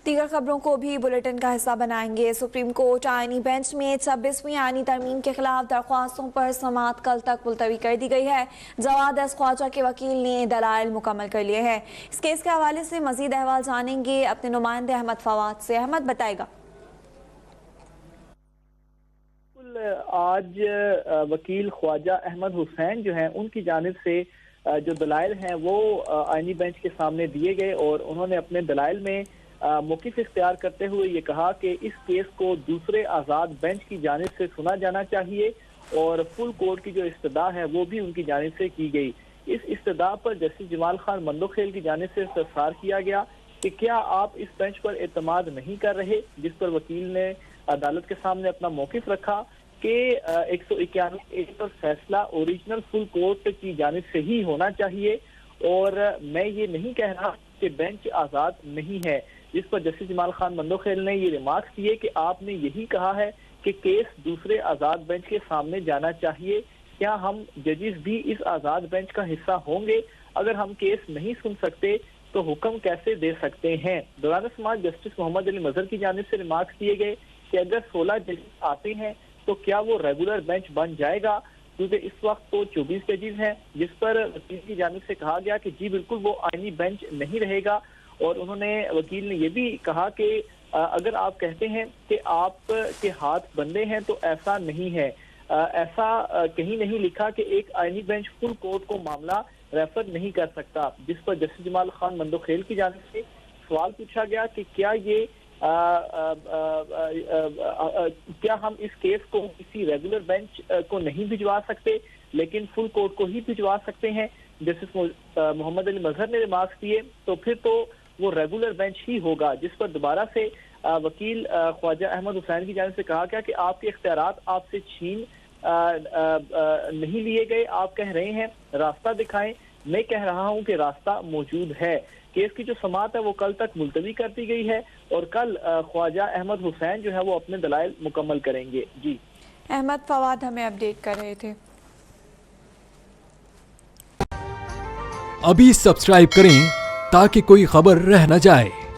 दीगर खबरों को भी बुलेटिन का हिस्सा बनाएंगे। सुप्रीम कोर्ट आईनी बेंच में 26वीं आईनी तरमीम के खिलाफ दरख्वास्तों पर समाअत कल तक मुलतवी कर दी गई है। जवाद एस ख्वाजा के वकील ने दलाइल मुकम्मल कर लिए हैं। इस केस के हवाले से मजीद अहवाल जानेंगे अपने नुमाइंदे अहमद फवाद से। अहमद बताएगा। आज वकील ख्वाजा अहमद हुसैन जो हैं उनकी जानिब से जो दलाइल हैं वो आईनी बेंच के सामने दिए गए और उन्होंने अपने दलाइल में मौक़िफ़ इख्तियार करते हुए ये कहा कि इस केस को दूसरे आज़ाद बेंच की जानिब से सुना जाना चाहिए और फुल कोर्ट की जो इस्तदा है वो भी उनकी जानिब से की गई। इस इस्तदा पर जस्टिस जमाल खान मंदोखेल की जानिब से इस्तफसार किया गया कि क्या आप इस बेंच पर एतमाद नहीं कर रहे, जिस पर वकील ने अदालत के सामने अपना मौक़िफ़ रखा कि 191 पर फैसला ओरिजिनल फुल कोर्ट की जानिब से ही होना चाहिए और मैं ये नहीं कह रहा कि बेंच आज़ाद नहीं है। जिस पर जस्टिस जमाल खान मंदोखेल ने ये रिमार्क्स किए कि आपने यही कहा है कि केस दूसरे आज़ाद बेंच के सामने जाना चाहिए, क्या हम जजेस भी इस आज़ाद बेंच का हिस्सा होंगे? अगर हम केस नहीं सुन सकते तो हुक्म कैसे दे सकते हैं? दौरान समाज जस्टिस मोहम्मद अली मजहर की जानिब से रिमार्क्स दिए गए कि अगर 16 जजेस आते हैं तो क्या वो रेगुलर बेंच बन जाएगा, क्योंकि इस वक्त तो 24 जजेस हैं। जिस पर वकील की जानिब से कहा गया कि जी बिल्कुल वो आईनी बेंच नहीं रहेगा और उन्होंने वकील ने ये भी कहा कि अगर आप कहते हैं कि आप के हाथ बंधे हैं तो ऐसा नहीं है। ऐसा कहीं नहीं लिखा कि एक आईनी बेंच फुल कोर्ट को मामला रेफर नहीं कर सकता। जिस पर जस्टिस जमाल खान मंदोखेल की जानिब से सवाल पूछा गया कि क्या ये क्या हम इस केस को किसी रेगुलर बेंच को नहीं भिजवा सकते लेकिन फुल कोर्ट को ही भिजवा सकते हैं? जस्टिस मोहम्मद अली मजहर ने रिमार्क्स दिए तो फिर तो वो रेगुलर बेंच ही होगा। जिस पर दोबारा से वकील ख्वाजा अहमद हुसैन की जानिब से कहा गया कि आपके इख्तियारात आपसे छीन नहीं लिए गए। आप कह रहे हैं रास्ता दिखाएं, मैं कह रहा हूं कि रास्ता मौजूद है। केस की जो समाअत है वो कल तक मुलतवी कर दी गई है और कल ख्वाजा अहमद हुसैन जो है वो अपने दलाइल मुकम्मल करेंगे। जी अहमद फवाद हमें अपडेट कर रहे थे। अभी सब्सक्राइब करें ताकि कोई खबर रह न जाए।